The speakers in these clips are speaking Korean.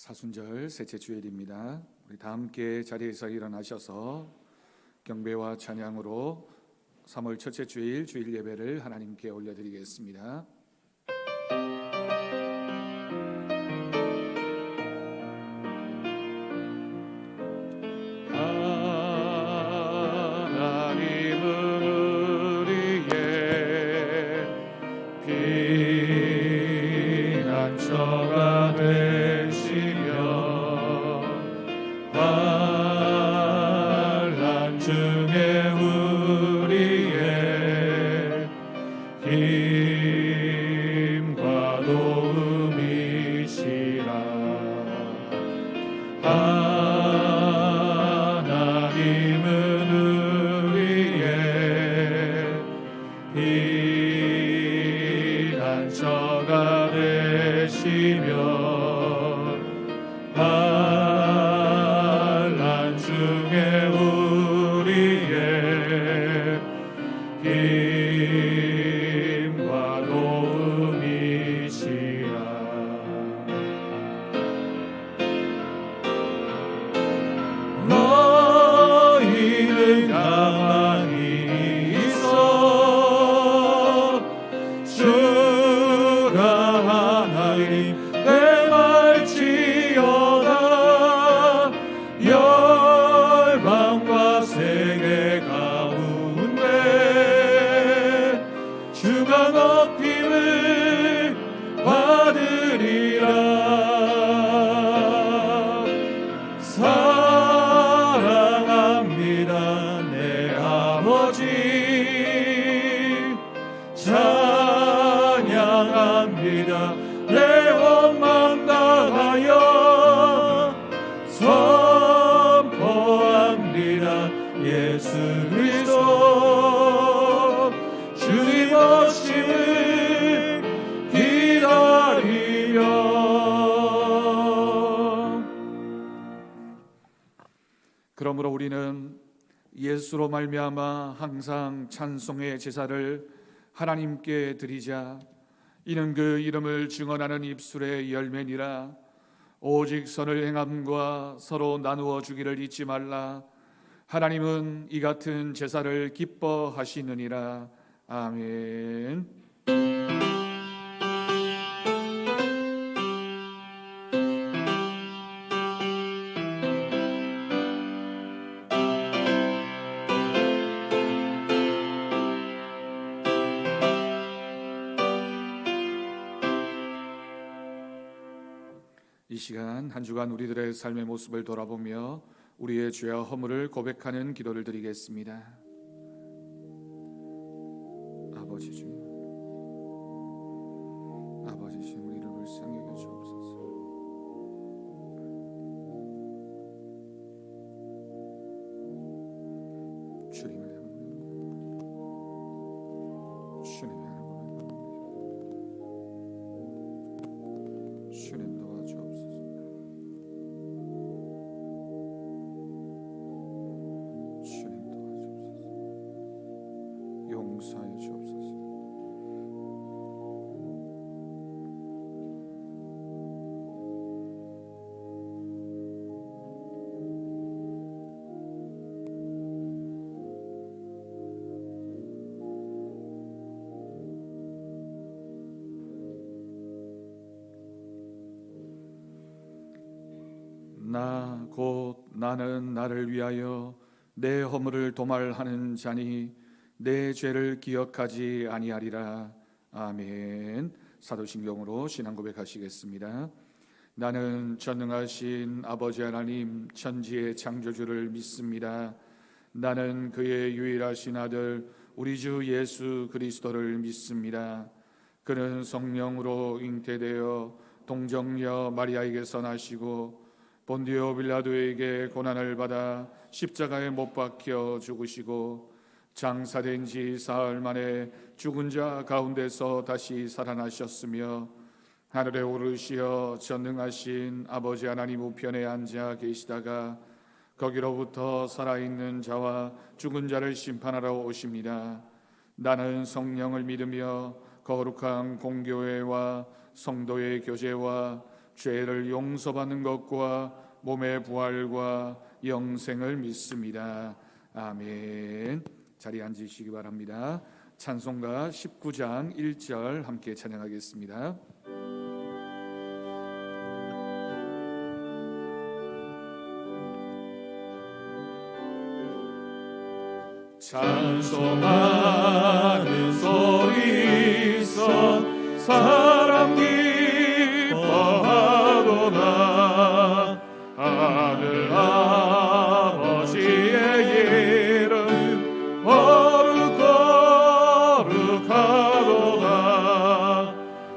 사순절 셋째 주일입니다. 우리 다 함께 자리에서 일어나셔서 경배와 찬양으로 3월 첫째 주일 주일 예배를 하나님께 올려드리겠습니다. 하나님은 우리의 피난처가 되시며 환난 중에 우리의 힘과 도움이시라. 하나님은 우리의 피난처가 되시며 환난 중에 우리의 힘과 도움이시라. 너희는 가만히 있어 주가 하나님 행할지어다. 열방과 세계 가운데 주가 높임을 받으리라. 사랑합니다 내 아버지, 찬양합니다 내 원망 다하여 선포합니다 예수 그리스도 주님 오심을 기다리며. 그러므로 우리는 예수로 말미암아 항상 찬송의 제사를 하나님께 드리자. 이는 그 이름을 증언하는 입술의 열매니라. 오직 선을 행함과 서로 나누어 주기를 잊지 말라. 하나님은 이 같은 제사를 기뻐하시느니라. 아멘. 이 시간 한 주간 우리들의 삶의 모습을 돌아보며 우리의 죄와 허물을 고백하는 기도를 드리겠습니다. 아버지 주님, 아버지 주님, 우리를 불쌍히 여겨 주옵소서. 주님을 주님의 주님 도와주옵소서. 주님 도와주옵소서. 용서하여 주옵소서. 나 곧 나는 나를 위하여 내 허물을 도말하는 자니 내 죄를 기억하지 아니하리라. 아멘. 사도신경으로 신앙 고백하시겠습니다. 나는 전능하신 아버지 하나님 천지의 창조주를 믿습니다. 나는 그의 유일하신 아들 우리 주 예수 그리스도를 믿습니다. 그는 성령으로 잉태되어 동정녀 마리아에게서 나시고 본디오 빌라도에게 고난을 받아 십자가에 못 박혀 죽으시고 장사된 지 사흘 만에 죽은 자 가운데서 다시 살아나셨으며 하늘에 오르시어 전능하신 아버지 하나님 우편에 앉아 계시다가 거기로부터 살아있는 자와 죽은 자를 심판하러 오십니다. 나는 성령을 믿으며 거룩한 공교회와 성도의 교제와 죄를 용서받는 것과 몸의 부활과 영생을 믿습니다. 아멘. 자리에 앉으시기 바랍니다. 찬송가 19장 1절 함께 찬양하겠습니다. 찬송하는 소리 있어 사람 기뻐하도다. 하늘 아버지의 이름 거룩하도다.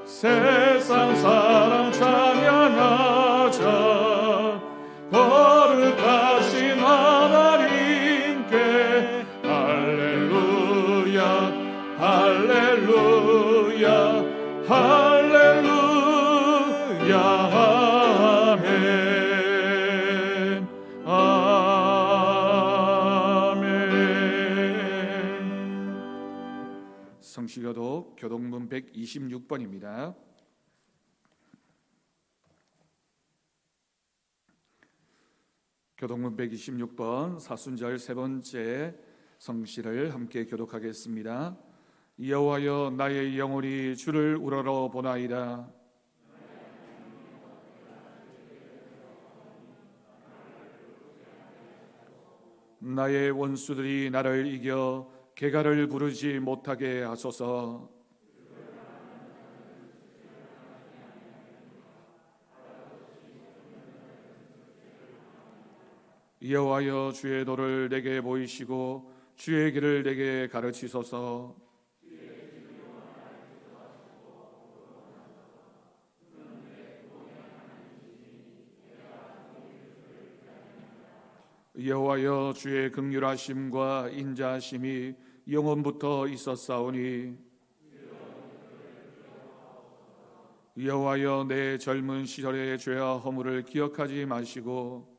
세상 사람 찬양하자. 거룩하신 하나님께 할렐루야 할렐루야 할렐루야 아멘 아멘. 성시교독 교독문 126번입니다. 교독문 126번 사순절 세 번째 성시를 함께 교독하겠습니다. 여호와여 나의 영혼이 주를 우러러 보나이다. 나의 원수들이 나를 이겨 개가를 부르지 못하게 하소서. 여호와여 주의 도를 내게 보이시고 주의 길을 내게 가르치소서. 여호와여 주의 긍휼하심과 인자하심이 영원부터 있었사오니 여호와여 내 젊은 시절의 죄와 허물을 기억하지 마시고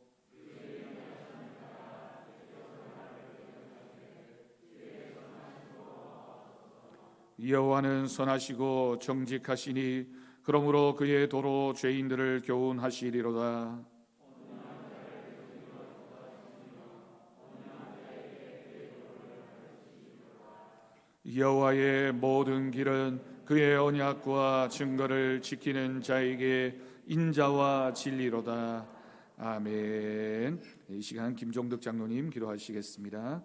여호와는 선하시고 정직하시니 그러므로 그의 도로 죄인들을 교훈하시리로다. 여호와의 모든 길은 그의 언약과 증거를 지키는 자에게 인자와 진리로다. 아멘. 이 시간 김종덕 장로님 기도하시겠습니다.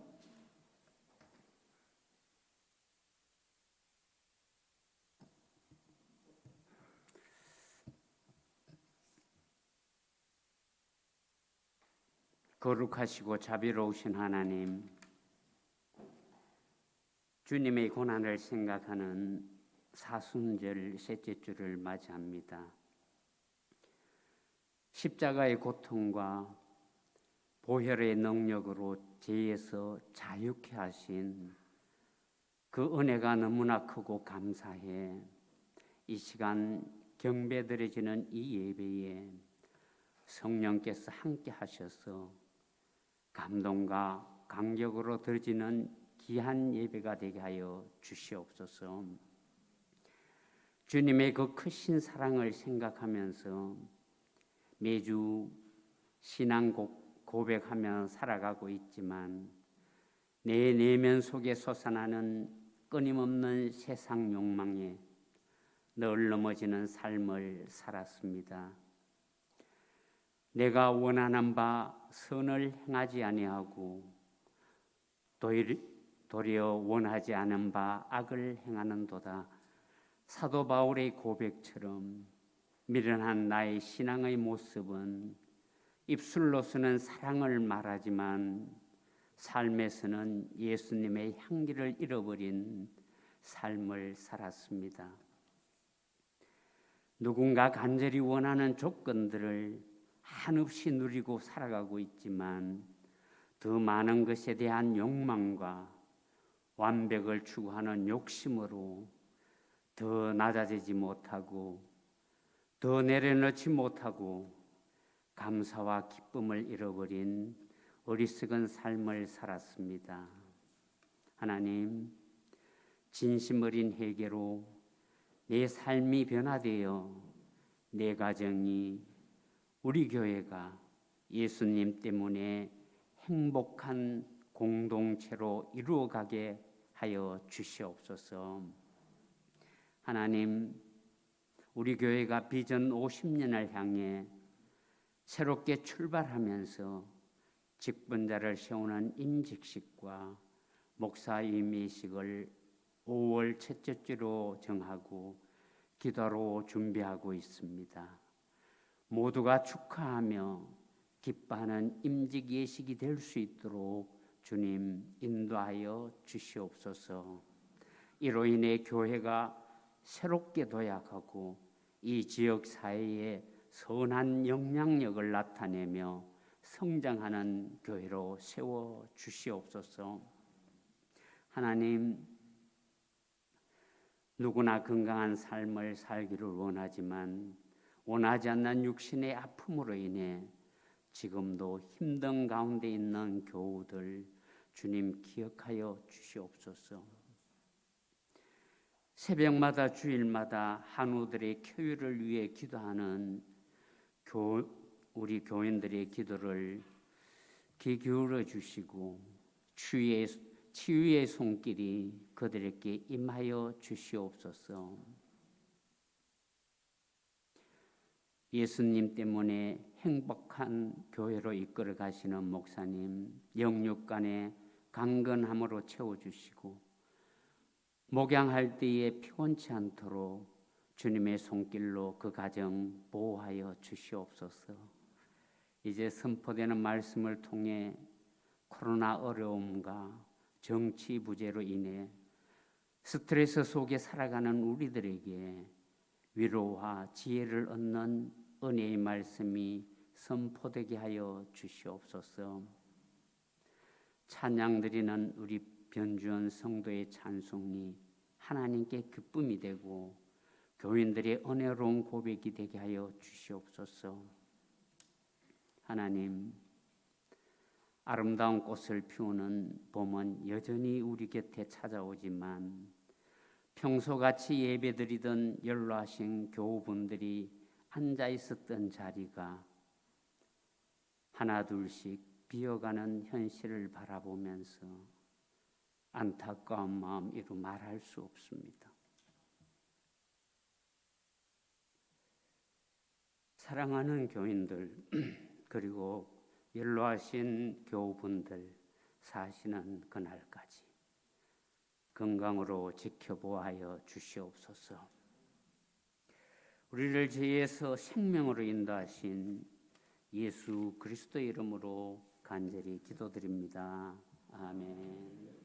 거룩하시고 자비로우신 하나님, 주님의 고난을 생각하는 사순절 셋째 주를 맞이합니다. 십자가의 고통과 보혈의 능력으로 죄에서 자유케 하신 그 은혜가 너무나 크고 감사해 이 시간 경배 드려지는 이 예배에 성령께서 함께 하셔서 감동과 감격으로 드려지는 귀한 예배가 되게 하여 주시옵소서. 주님의 그 크신 사랑을 생각하면서 매주 신앙 고백하며 살아가고 있지만 내 내면 속에 솟아나는 끊임없는 세상 욕망에 늘 넘어지는 삶을 살았습니다. 내가 원하는 바 선을 행하지 아니하고 도리어 원하지 않은 바 악을 행하는도다. 사도 바울의 고백처럼 미련한 나의 신앙의 모습은 입술로서는 사랑을 말하지만 삶에서는 예수님의 향기를 잃어버린 삶을 살았습니다. 누군가 간절히 원하는 조건들을 한없이 누리고 살아가고 있지만 더 많은 것에 대한 욕망과 완벽을 추구하는 욕심으로 더 낮아지지 못하고 더 내려놓지 못하고 감사와 기쁨을 잃어버린 어리석은 삶을 살았습니다. 하나님, 진심 어린 회개로 내 삶이 변화되어 내 가정이 우리 교회가 예수님 때문에 행복한 공동체로 이루어가게 하여 주시옵소서. 하나님, 우리 교회가 비전 50년을 향해 새롭게 출발하면서 직분자를 세우는 임직식과 목사 임의식을 5월 첫째 주로 정하고 기도로 준비하고 있습니다. 모두가 축하하며 기뻐하는 임직 예식이 될 수 있도록 주님 인도하여 주시옵소서. 이로 인해 교회가 새롭게 도약하고 이 지역 사회에 선한 영향력을 나타내며 성장하는 교회로 세워 주시옵소서. 하나님, 누구나 건강한 삶을 살기를 원하지만 원하지 않는 육신의 아픔으로 인해 지금도 힘든 가운데 있는 교우들 주님 기억하여 주시옵소서. 새벽마다 주일마다 한우들의 쾌유를 위해 기도하는 우리 교인들의 기도를 귀 기울여 주시고 치유의 손길이 그들에게 임하여 주시옵소서. 예수님 때문에 행복한 교회로 이끌어 가시는 목사님, 영육간의 강건함으로 채워주시고 목양할 때에 피곤치 않도록 주님의 손길로 그 가정 보호하여 주시옵소서. 이제 선포되는 말씀을 통해 코로나 어려움과 정치 부재로 인해 스트레스 속에 살아가는 우리들에게 위로와 지혜를 얻는 은혜의 말씀이 선포되게 하여 주시옵소서. 찬양 드리는 우리 변주원 성도의 찬송이 하나님께 기쁨이 되고 교인들의 은혜로운 고백이 되게 하여 주시옵소서. 하나님, 아름다운 꽃을 피우는 봄은 여전히 우리 곁에 찾아오지만 평소같이 예배드리던 연로하신 교우분들이 앉아 있었던 자리가 하나 둘씩 비어가는 현실을 바라보면서 안타까운 마음 이루 말할 수 없습니다. 사랑하는 교인들 그리고 연로하신 교우분들 사시는 그날까지 건강으로 지켜보아여 주시옵소서. 우리를 죄에서 생명으로 인도하신 예수 그리스도의 이름으로 간절히 기도드립니다. 아멘.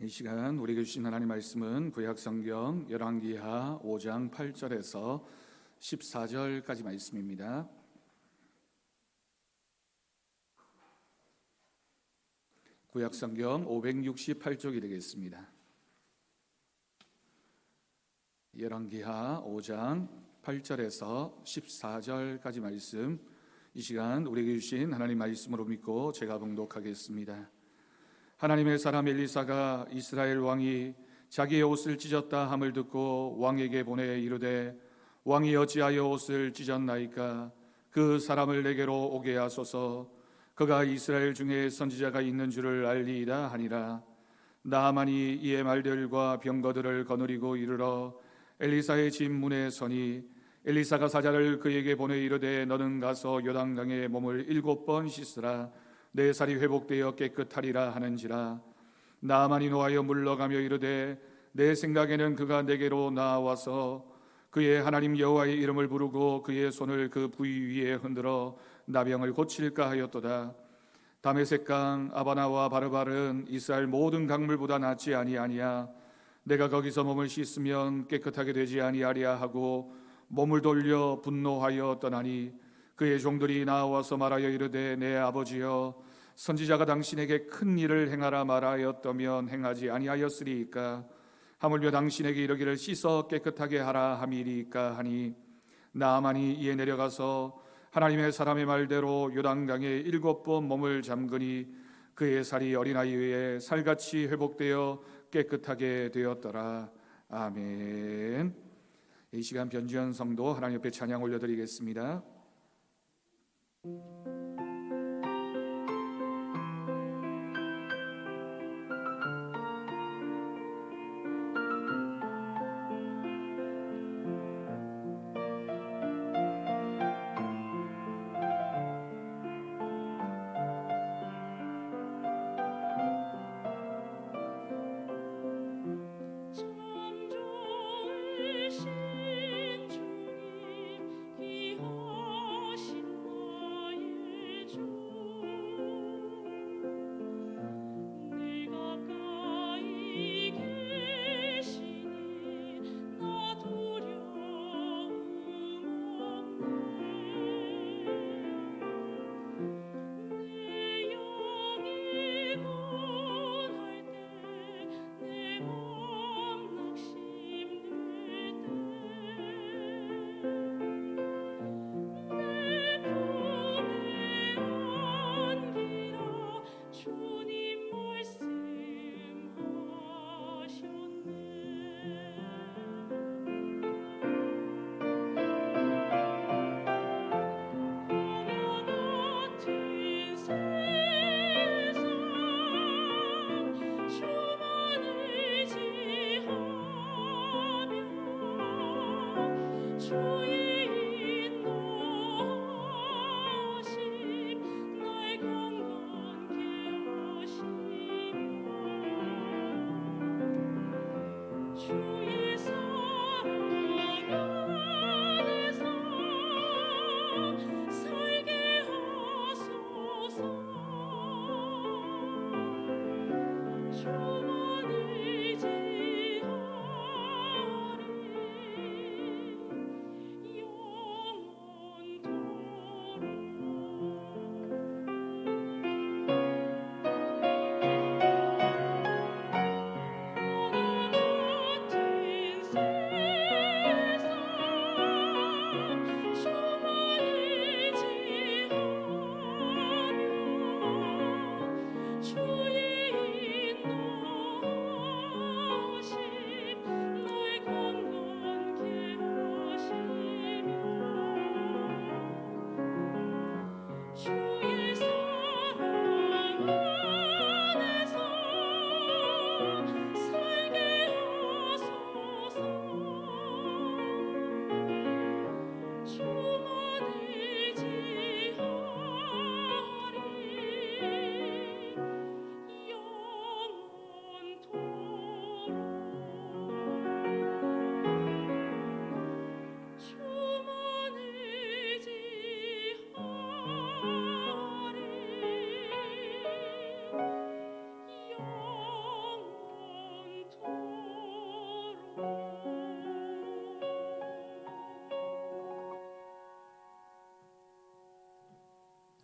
이 시간 우리에게 주신 하나님 말씀은 구약성경 열왕기하 5장 8절에서 14절까지 말씀입니다. 구약성경 568쪽이 되겠습니다. 열왕기하 5장 8절에서 14절까지 말씀, 이 시간 우리에게 주신 하나님 말씀으로 믿고 제가 봉독하겠습니다. 하나님의 사람 엘리사가 이스라엘 왕이 자기의 옷을 찢었다 함을 듣고 왕에게 보내 이르되 왕이 어찌하여 옷을 찢었나이까? 그 사람을 내게로 오게 하소서. 그가 이스라엘 중에 선지자가 있는 줄을 알리이다 하니라. 나아만이 이의 말들과 병거들을 거느리고 이르러 엘리사의 집 문에 서니 엘리사가 사자를 그에게 보내 이르되 너는 가서 요단강에 몸을 7번 씻으라. 내 살이 회복되어 깨끗하리라 하는지라. 나아만이 노하여 물러가며 이르되 내 생각에는 그가 내게로 나와서 그의 하나님 여호와의 이름을 부르고 그의 손을 그 부위 위에 흔들어 나병을 고칠까 하였도다. 다메섹강 아바나와 바르발은 이스라엘 모든 강물보다 낫지 아니하니야. 내가 거기서 몸을 씻으면 깨끗하게 되지 아니하리야 하고 몸을 돌려 분노하여 떠나니 그의 종들이 나와서 말하여 이르되 내 아버지여 선지자가 당신에게 큰 일을 행하라 말하였다면 행하지 아니하였으리이까 하물며 당신에게 이르기를 씻어 깨끗하게 하라 함이리이까 하니 나아만이 이에 내려가서 하나님의 사람의 말대로 요단강에 7번 몸을 잠그니 그의 살이 어린아이의 살같이 회복되어 깨끗하게 되었더라. 아멘. 이 시간 변지현 성도 하나님 옆에 찬양 올려드리겠습니다.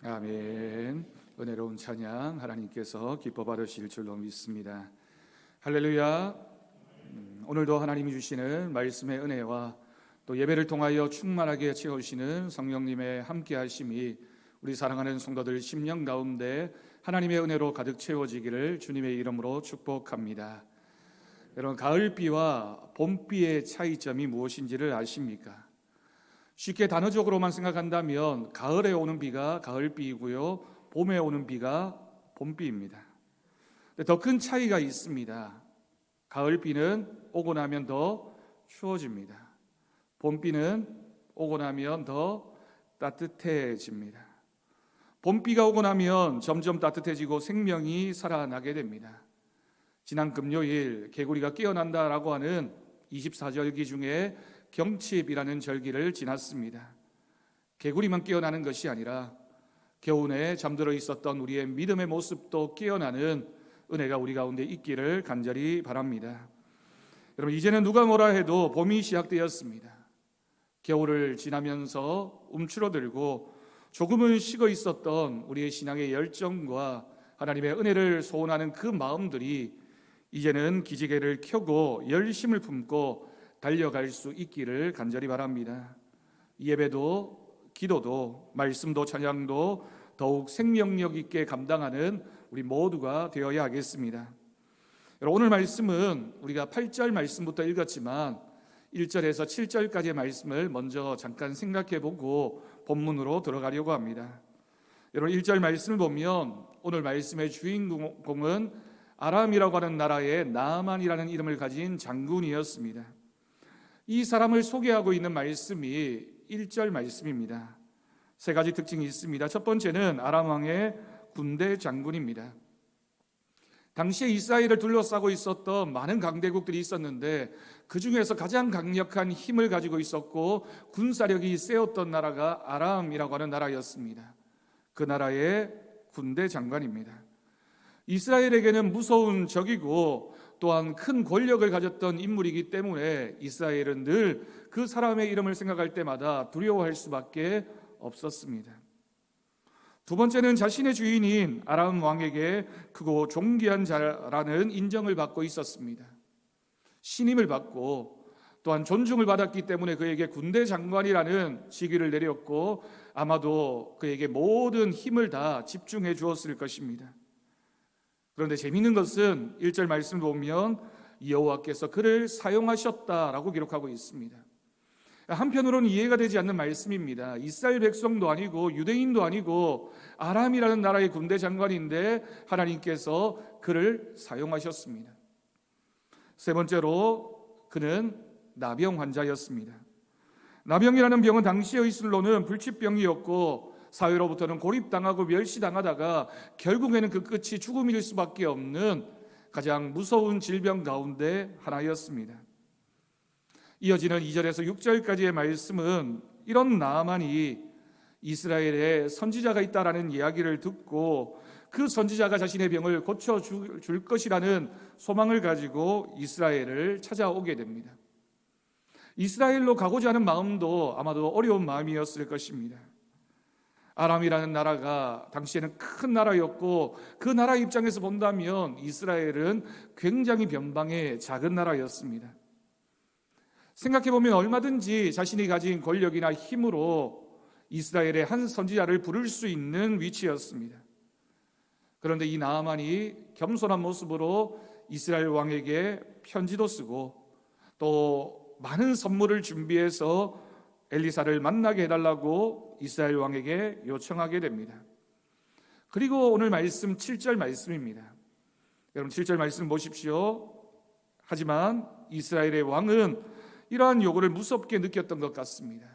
아멘. 은혜로운 찬양 하나님께서 기뻐 받으실 줄로 믿습니다. 할렐루야. 오늘도 하나님이 주시는 말씀의 은혜와 또 예배를 통하여 충만하게 채우시는 성령님의 함께 하심이 우리 사랑하는 성도들 심령 가운데 하나님의 은혜로 가득 채워지기를 주님의 이름으로 축복합니다. 여러분, 가을비와 봄비의 차이점이 무엇인지를 아십니까? 쉽게 단어적으로만 생각한다면 가을에 오는 비가 가을비이고요, 봄에 오는 비가 봄비입니다. 더 큰 차이가 있습니다. 가을비는 오고 나면 더 추워집니다. 봄비는 오고 나면 더 따뜻해집니다. 봄비가 오고 나면 점점 따뜻해지고 생명이 살아나게 됩니다. 지난 금요일 개구리가 깨어난다라고 하는 24절기 중에 경칩이라는 절기를 지났습니다. 개구리만 깨어나는 것이 아니라 겨우내 잠들어 있었던 우리의 믿음의 모습도 깨어나는 은혜가 우리 가운데 있기를 간절히 바랍니다. 여러분, 이제는 누가 뭐라 해도 봄이 시작되었습니다. 겨울을 지나면서 움츠러들고 조금은 식어 있었던 우리의 신앙의 열정과 하나님의 은혜를 소원하는 그 마음들이 이제는 기지개를 켜고 열심을 품고 달려갈 수 있기를 간절히 바랍니다. 이 예배도 기도도 말씀도 찬양도 더욱 생명력 있게 감당하는 우리 모두가 되어야 하겠습니다. 오늘 말씀은 우리가 8절 말씀부터 읽었지만 1절에서 7절까지의 말씀을 먼저 잠깐 생각해 보고 본문으로 들어가려고 합니다. 여러분 1절 말씀을 보면 오늘 말씀의 주인공은 아람이라고 하는 나라의 나아만이라는 이름을 가진 장군이었습니다. 이 사람을 소개하고 있는 말씀이 1절 말씀입니다. 세 가지 특징이 있습니다. 첫 번째는 아람 왕의 군대 장군입니다. 당시에 이스라엘을 둘러싸고 있었던 많은 강대국들이 있었는데 그 중에서 가장 강력한 힘을 가지고 있었고 군사력이 세었던 나라가 아람이라고 하는 나라였습니다. 그 나라의 군대 장관입니다. 이스라엘에게는 무서운 적이고 또한 큰 권력을 가졌던 인물이기 때문에 이스라엘은 늘 그 사람의 이름을 생각할 때마다 두려워할 수밖에 없었습니다. 두 번째는 자신의 주인인 아람 왕에게 크고 존귀한 자라는 인정을 받고 있었습니다. 신임을 받고 또한 존중을 받았기 때문에 그에게 군대 장관이라는 직위를 내렸고 아마도 그에게 모든 힘을 다 집중해 주었을 것입니다. 그런데 재미있는 것은 1절 말씀을 보면 여호와께서 그를 사용하셨다라고 기록하고 있습니다. 한편으로는 이해가 되지 않는 말씀입니다. 이스라엘 백성도 아니고 유대인도 아니고 아람이라는 나라의 군대 장관인데 하나님께서 그를 사용하셨습니다. 세 번째로 그는 나병 환자였습니다. 나병이라는 병은 당시의 의술로는 불치병이었고 사회로부터는 고립당하고 멸시당하다가 결국에는 그 끝이 죽음일 수밖에 없는 가장 무서운 질병 가운데 하나였습니다. 이어지는 2절에서 6절까지의 말씀은 이런 나아만이 이스라엘에 선지자가 있다라는 이야기를 듣고 그 선지자가 자신의 병을 고쳐줄 것이라는 소망을 가지고 이스라엘을 찾아오게 됩니다. 이스라엘로 가고자 하는 마음도 아마도 어려운 마음이었을 것입니다. 아람이라는 나라가 당시에는 큰 나라였고 그 나라 입장에서 본다면 이스라엘은 굉장히 변방의 작은 나라였습니다. 생각해보면 얼마든지 자신이 가진 권력이나 힘으로 이스라엘의 한 선지자를 부를 수 있는 위치였습니다. 그런데 이 나아만이 겸손한 모습으로 이스라엘 왕에게 편지도 쓰고 또 많은 선물을 준비해서 엘리사를 만나게 해달라고 이스라엘 왕에게 요청하게 됩니다. 그리고 오늘 말씀 7절 말씀입니다. 여러분 7절 말씀 보십시오. 하지만 이스라엘의 왕은 이러한 요구를 무섭게 느꼈던 것 같습니다.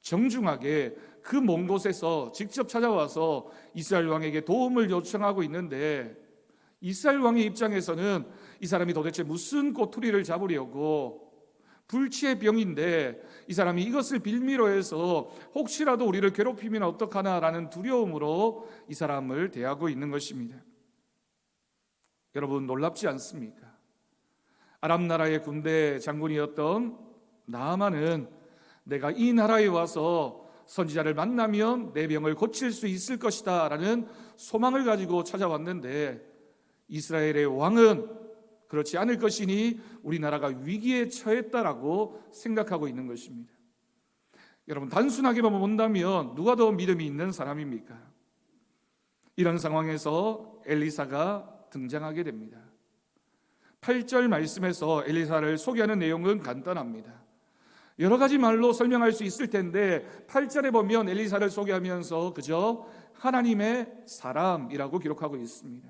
정중하게 그 먼 곳에서 직접 찾아와서 이스라엘 왕에게 도움을 요청하고 있는데 이스라엘 왕의 입장에서는 이 사람이 도대체 무슨 꼬투리를 잡으려고 불치의 병인데 이 사람이 이것을 빌미로 해서 혹시라도 우리를 괴롭히면 어떡하나라는 두려움으로 이 사람을 대하고 있는 것입니다. 여러분 놀랍지 않습니까? 아람 나라의 군대 장군이었던 나아만은 내가 이 나라에 와서 선지자를 만나면 내 병을 고칠 수 있을 것이다 라는 소망을 가지고 찾아왔는데 이스라엘의 왕은 그렇지 않을 것이니 우리나라가 위기에 처했다라고 생각하고 있는 것입니다. 여러분 단순하게만 본다면 누가 더 믿음이 있는 사람입니까? 이런 상황에서 엘리사가 등장하게 됩니다. 8절 말씀에서 엘리사를 소개하는 내용은 간단합니다. 여러 가지 말로 설명할 수 있을 텐데 8절에 보면 엘리사를 소개하면서 그저 하나님의 사람이라고 기록하고 있습니다.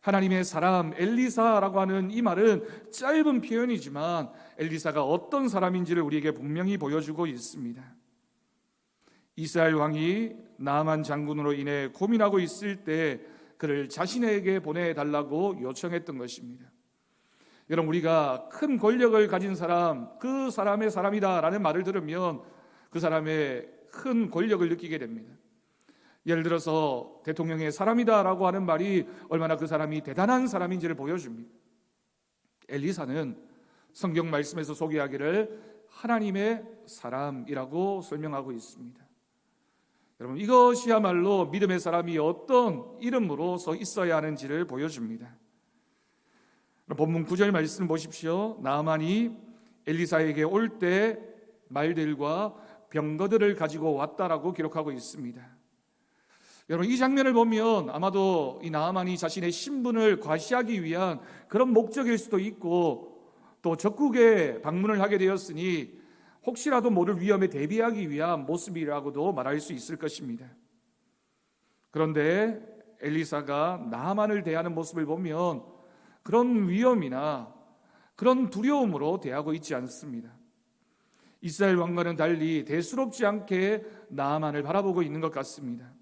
하나님의 사람 엘리사라고 하는 이 말은 짧은 표현이지만 엘리사가 어떤 사람인지를 우리에게 분명히 보여주고 있습니다. 이스라엘 왕이 나아만 장군으로 인해 고민하고 있을 때 그를 자신에게 보내달라고 요청했던 것입니다. 여러분 우리가 큰 권력을 가진 사람, 그 사람의 사람이다라는 말을 들으면 그 사람의 큰 권력을 느끼게 됩니다. 예를 들어서 대통령의 사람이다라고 하는 말이 얼마나 그 사람이 대단한 사람인지를 보여줍니다. 엘리사는 성경 말씀에서 소개하기를 하나님의 사람이라고 설명하고 있습니다. 여러분, 이것이야말로 믿음의 사람이 어떤 이름으로서 있어야 하는지를 보여줍니다. 본문 9절 말씀 보십시오. 나아만이 엘리사에게 올 때 말들과 병거들을 가지고 왔다라고 기록하고 있습니다. 여러분, 이 장면을 보면 아마도 이 나아만이 자신의 신분을 과시하기 위한 그런 목적일 수도 있고, 또 적국에 방문을 하게 되었으니 혹시라도 모를 위험에 대비하기 위한 모습이라고도 말할 수 있을 것입니다. 그런데 엘리사가 나아만을 대하는 모습을 보면 그런 위험이나 그런 두려움으로 대하고 있지 않습니다. 이스라엘 왕과는 달리 대수롭지 않게 나아만을 바라보고 있는 것 같습니다.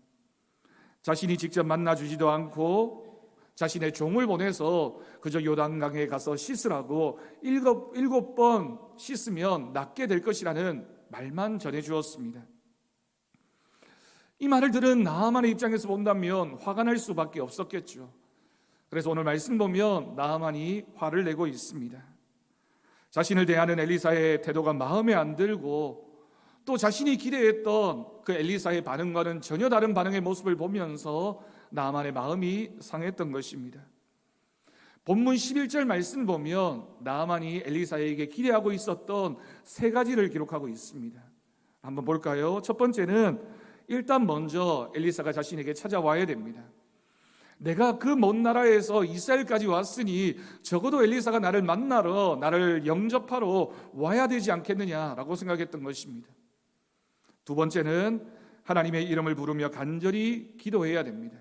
자신이 직접 만나주지도 않고 자신의 종을 보내서 그저 요단강에 가서 씻으라고 일곱 번 씻으면 낫게 될 것이라는 말만 전해주었습니다. 이 말을 들은 나아만의 입장에서 본다면 화가 날 수밖에 없었겠죠. 그래서 오늘 말씀 보면 나아만이 화를 내고 있습니다. 자신을 대하는 엘리사의 태도가 마음에 안 들고, 또 자신이 기대했던 그 엘리사의 반응과는 전혀 다른 반응의 모습을 보면서 나아만의 마음이 상했던 것입니다. 본문 11절 말씀 보면 나아만이 엘리사에게 기대하고 있었던 세 가지를 기록하고 있습니다. 한번 볼까요? 첫 번째는 일단 먼저 엘리사가 자신에게 찾아와야 됩니다. 내가 그 먼 나라에서 이스라엘까지 왔으니 적어도 엘리사가 나를 만나러, 나를 영접하러 와야 되지 않겠느냐라고 생각했던 것입니다. 두 번째는 하나님의 이름을 부르며 간절히 기도해야 됩니다.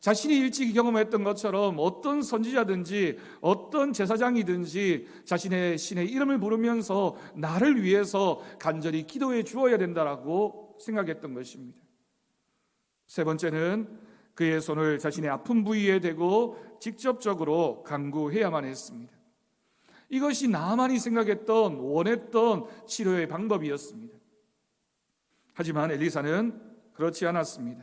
자신이 일찍 경험했던 것처럼 어떤 선지자든지 어떤 제사장이든지 자신의 신의 이름을 부르면서 나를 위해서 간절히 기도해 주어야 된다라고 생각했던 것입니다. 세 번째는 그의 손을 자신의 아픈 부위에 대고 직접적으로 간구해야만 했습니다. 이것이 나만이 생각했던, 원했던 치료의 방법이었습니다. 하지만 엘리사는 그렇지 않았습니다.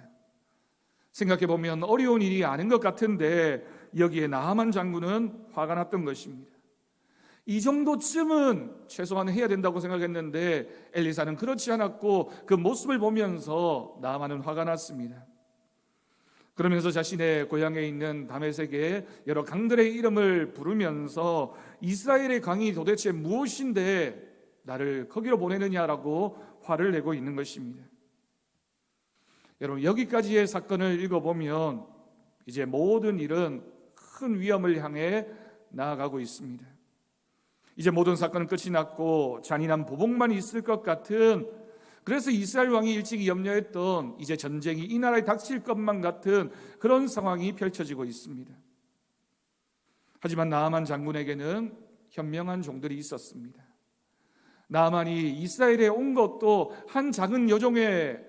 생각해보면 어려운 일이 아닌 것 같은데 여기에 나하만 장군은 화가 났던 것입니다. 이 정도쯤은 최소한 해야 된다고 생각했는데 엘리사는 그렇지 않았고 그 모습을 보면서 나하만은 화가 났습니다. 그러면서 자신의 고향에 있는 다메섹의 여러 강들의 이름을 부르면서 이스라엘의 강이 도대체 무엇인데 나를 거기로 보내느냐라고 화를 내고 있는 것입니다. 여러분, 여기까지의 사건을 읽어보면 이제 모든 일은 큰 위험을 향해 나아가고 있습니다. 이제 모든 사건은 끝이 났고 잔인한 보복만 있을 것 같은, 그래서 이스라엘 왕이 일찍이 염려했던 이제 전쟁이 이 나라에 닥칠 것만 같은 그런 상황이 펼쳐지고 있습니다. 하지만 나아만 장군에게는 현명한 종들이 있었습니다. 나아만이 이스라엘에 온 것도 한 작은 여종의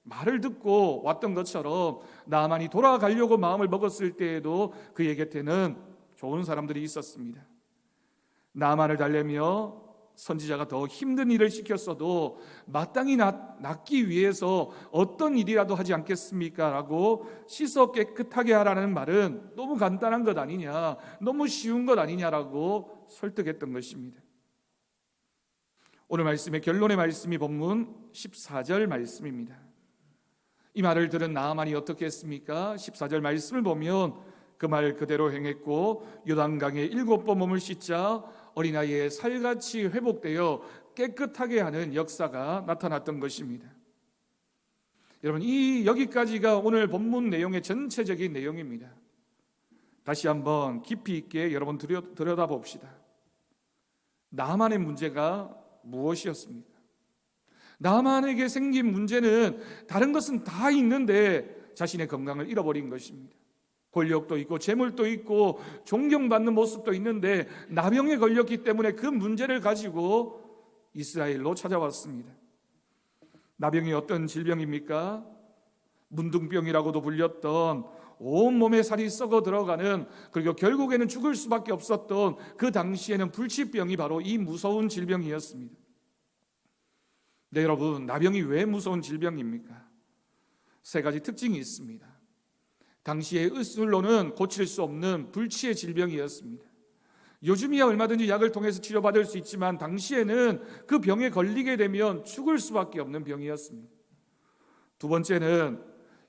말을 듣고 왔던 것처럼 나아만이 돌아가려고 마음을 먹었을 때에도 그의 곁에는 좋은 사람들이 있었습니다. 나아만을 달래며 선지자가 더 힘든 일을 시켰어도 마땅히 낫기 위해서 어떤 일이라도 하지 않겠습니까? 라고 씻어 깨끗하게 하라는 말은 너무 간단한 것 아니냐, 너무 쉬운 것 아니냐라고 설득했던 것입니다. 오늘 말씀의 결론의 말씀이 본문 14절 말씀입니다. 이 말을 들은 나아만이 어떻게 했습니까? 14절 말씀을 보면 그 말 그대로 행했고 요단강에 7번 몸을 씻자 어린아이의 살같이 회복되어 깨끗하게 하는 역사가 나타났던 것입니다. 여러분, 여기까지가 오늘 본문 내용의 전체적인 내용입니다. 다시 한번 깊이 있게 여러분 들여다봅시다. 나만의 문제가 무엇이었습니까? 나만에게 생긴 문제는 다른 것은 다 있는데 자신의 건강을 잃어버린 것입니다. 권력도 있고 재물도 있고 존경받는 모습도 있는데 나병에 걸렸기 때문에 그 문제를 가지고 이스라엘로 찾아왔습니다. 나병이 어떤 질병입니까? 문둥병이라고도 불렸던 온몸에 살이 썩어 들어가는, 그리고 결국에는 죽을 수밖에 없었던 그 당시에는 불치병이 바로 이 무서운 질병이었습니다. 네, 여러분, 나병이 왜 무서운 질병입니까? 세 가지 특징이 있습니다. 당시의 의술로는 고칠 수 없는 불치의 질병이었습니다. 요즘이야 얼마든지 약을 통해서 치료받을 수 있지만 당시에는 그 병에 걸리게 되면 죽을 수밖에 없는 병이었습니다. 두 번째는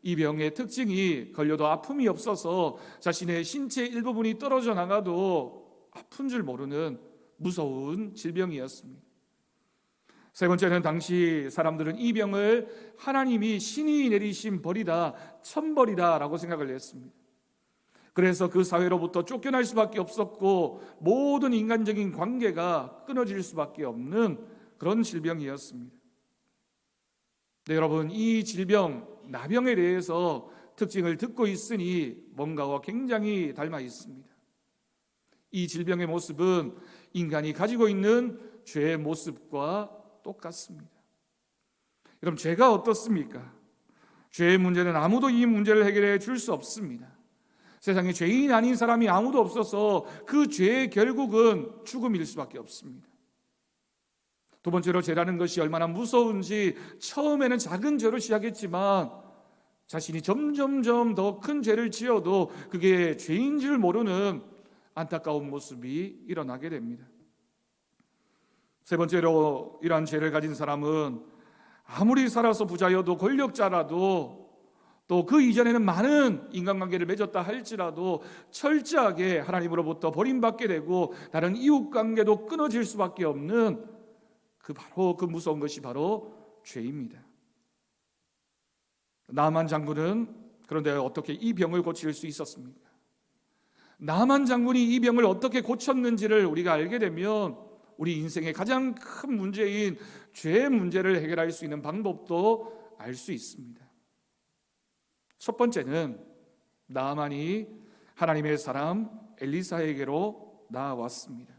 이 병의 특징이 걸려도 아픔이 없어서 자신의 신체 일부분이 떨어져 나가도 아픈 줄 모르는 무서운 질병이었습니다. 세 번째는 당시 사람들은 이 병을 하나님이 신이 내리신 벌이다, 천벌이다 라고 생각을 했습니다. 그래서 그 사회로부터 쫓겨날 수밖에 없었고 모든 인간적인 관계가 끊어질 수밖에 없는 그런 질병이었습니다. 네, 여러분, 이 질병, 나병에 대해서 특징을 듣고 있으니 뭔가와 굉장히 닮아 있습니다. 이 질병의 모습은 인간이 가지고 있는 죄의 모습과 똑같습니다. 여러분, 죄가 어떻습니까? 죄의 문제는 아무도 이 문제를 해결해 줄 수 없습니다. 세상에 죄인 아닌 사람이 아무도 없어서 그 죄의 결국은 죽음일 수밖에 없습니다. 두 번째로, 죄라는 것이 얼마나 무서운지 처음에는 작은 죄로 시작했지만 자신이 점점점 더 큰 죄를 지어도 그게 죄인 줄 모르는 안타까운 모습이 일어나게 됩니다. 세 번째로, 이러한 죄를 가진 사람은 아무리 살아서 부자여도 권력자라도 또 그 이전에는 많은 인간관계를 맺었다 할지라도 철저하게 하나님으로부터 버림받게 되고 다른 이웃관계도 끊어질 수밖에 없는 그 무서운 것이 바로 죄입니다. 나만 장군은 그런데 어떻게 이 병을 고칠 수 있었습니까? 나만 장군이 이 병을 어떻게 고쳤는지를 우리가 알게 되면 우리 인생의 가장 큰 문제인 죄의 문제를 해결할 수 있는 방법도 알 수 있습니다. 첫 번째는 나만이 하나님의 사람 엘리사에게로 나아왔습니다.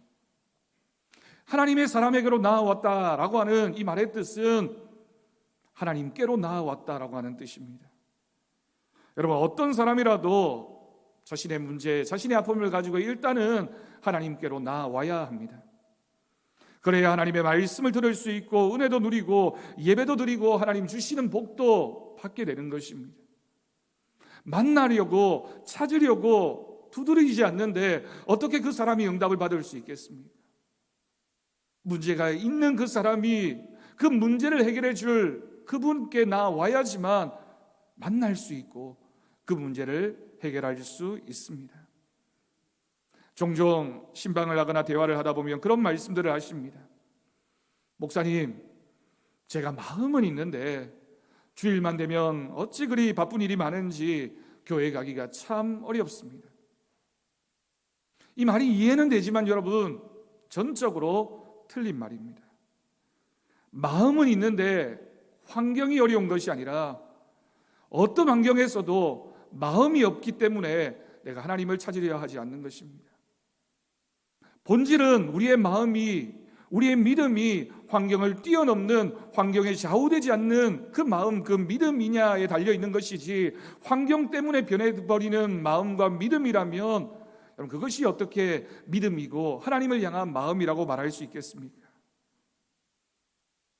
하나님의 사람에게로 나아왔다라고 하는 이 말의 뜻은 하나님께로 나아왔다라고 하는 뜻입니다. 여러분, 어떤 사람이라도 자신의 문제, 자신의 아픔을 가지고 일단은 하나님께로 나아와야 합니다. 그래야 하나님의 말씀을 들을 수 있고 은혜도 누리고 예배도 드리고 하나님 주시는 복도 받게 되는 것입니다. 만나려고 찾으려고 두드리지 않는데 어떻게 그 사람이 응답을 받을 수 있겠습니까? 문제가 있는 그 사람이 그 문제를 해결해 줄 그분께 나와야지만 만날 수 있고 그 문제를 해결할 수 있습니다. 종종 신방을 하거나 대화를 하다 보면 그런 말씀들을 하십니다. 목사님, 제가 마음은 있는데 주일만 되면 어찌 그리 바쁜 일이 많은지 교회 가기가 참 어렵습니다. 이 말이 이해는 되지만 여러분, 전적으로 틀린 말입니다. 마음은 있는데 환경이 어려운 것이 아니라 어떤 환경에서도 마음이 없기 때문에 내가 하나님을 찾으려 하지 않는 것입니다. 본질은 우리의 마음이, 우리의 믿음이 환경을 뛰어넘는, 환경에 좌우되지 않는 그 마음, 그 믿음이냐에 달려있는 것이지 환경 때문에 변해버리는 마음과 믿음이라면 여러분, 그것이 어떻게 믿음이고 하나님을 향한 마음이라고 말할 수 있겠습니까?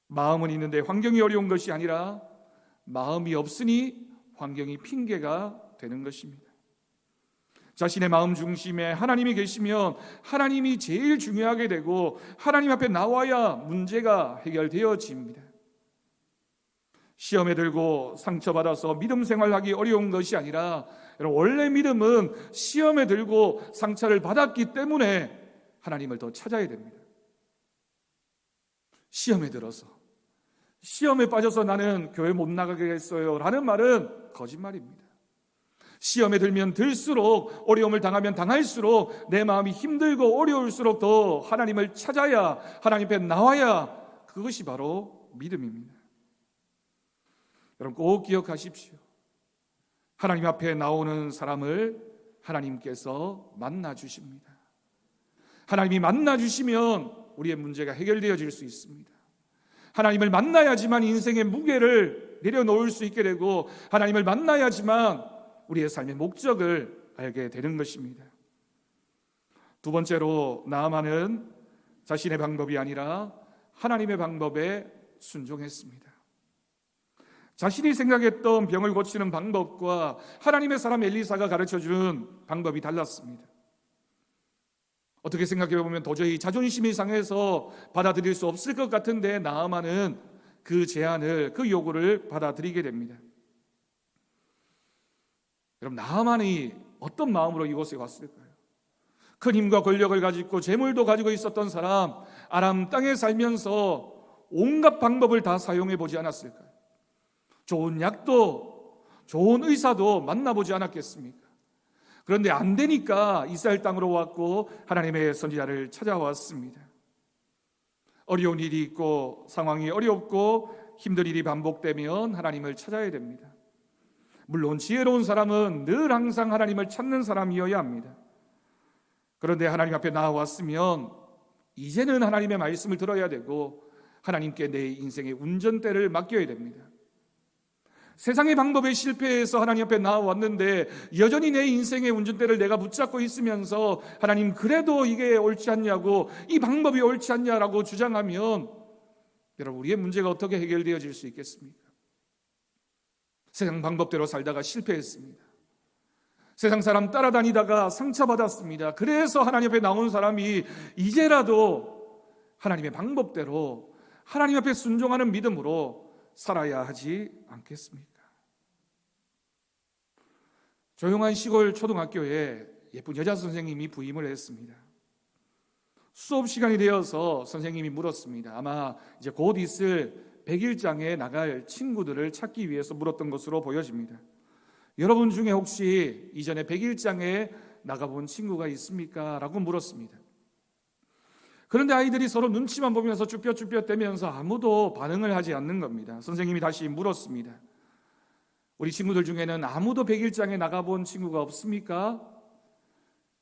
마음은 있는데 환경이 어려운 것이 아니라 마음이 없으니 환경이 핑계가 되는 것입니다. 자신의 마음 중심에 하나님이 계시면 하나님이 제일 중요하게 되고 하나님 앞에 나와야 문제가 해결되어집니다. 시험에 들고 상처받아서 믿음 생활하기 어려운 것이 아니라 원래 믿음은 시험에 들고 상처를 받았기 때문에 하나님을 더 찾아야 됩니다. 시험에 들어서, 시험에 빠져서 나는 교회 못 나가겠어요 라는 말은 거짓말입니다. 시험에 들면 들수록, 어려움을 당하면 당할수록 내 마음이 힘들고 어려울수록 더 하나님을 찾아야, 하나님 앞에 나와야 그것이 바로 믿음입니다. 여러분, 꼭 기억하십시오. 하나님 앞에 나오는 사람을 하나님께서 만나주십니다. 하나님이 만나주시면 우리의 문제가 해결되어질 수 있습니다. 하나님을 만나야지만 인생의 무게를 내려놓을 수 있게 되고 하나님을 만나야지만 우리의 삶의 목적을 알게 되는 것입니다. 두 번째로, 나아만은 자신의 방법이 아니라 하나님의 방법에 순종했습니다. 자신이 생각했던 병을 고치는 방법과 하나님의 사람 엘리사가 가르쳐준 방법이 달랐습니다. 어떻게 생각해 보면 도저히 자존심이 상해서 받아들일 수 없을 것 같은데 나아만은 그 제안을, 그 요구를 받아들이게 됩니다. 여러분, 나아만이 어떤 마음으로 이곳에 왔을까요? 큰 힘과 권력을 가지고 재물도 가지고 있었던 사람, 아람 땅에 살면서 온갖 방법을 다 사용해 보지 않았을까요? 좋은 약도, 좋은 의사도 만나보지 않았겠습니까? 그런데 안 되니까 이스라엘 땅으로 왔고 하나님의 선지자를 찾아왔습니다. 어려운 일이 있고 상황이 어렵고 힘든 일이 반복되면 하나님을 찾아야 됩니다. 물론 지혜로운 사람은 늘 항상 하나님을 찾는 사람이어야 합니다. 그런데 하나님 앞에 나와왔으면 이제는 하나님의 말씀을 들어야 되고 하나님께 내 인생의 운전대를 맡겨야 됩니다. 세상의 방법에 실패해서 하나님 앞에 나와왔는데 여전히 내 인생의 운전대를 내가 붙잡고 있으면서 하나님, 그래도 이게 옳지 않냐고, 이 방법이 옳지 않냐라고 주장하면 여러분, 우리의 문제가 어떻게 해결되어질 수 있겠습니까? 세상 방법대로 살다가 실패했습니다. 세상 사람 따라다니다가 상처받았습니다. 그래서 하나님 앞에 나온 사람이 이제라도 하나님의 방법대로 하나님 앞에 순종하는 믿음으로 살아야 하지 않겠습니까? 조용한 시골 초등학교에 예쁜 여자 선생님이 부임을 했습니다. 수업 시간이 되어서 선생님이 물었습니다. 아마 이제 곧 있을 100일장에 나갈 친구들을 찾기 위해서 물었던 것으로 보여집니다. 여러분 중에 혹시 이전에 100일장에 나가본 친구가 있습니까? 라고 물었습니다. 그런데 아이들이 서로 눈치만 보면서 쭈뼛쭈뼛대면서 아무도 반응을 하지 않는 겁니다. 선생님이 다시 물었습니다. 우리 친구들 중에는 아무도 100일장에 나가본 친구가 없습니까?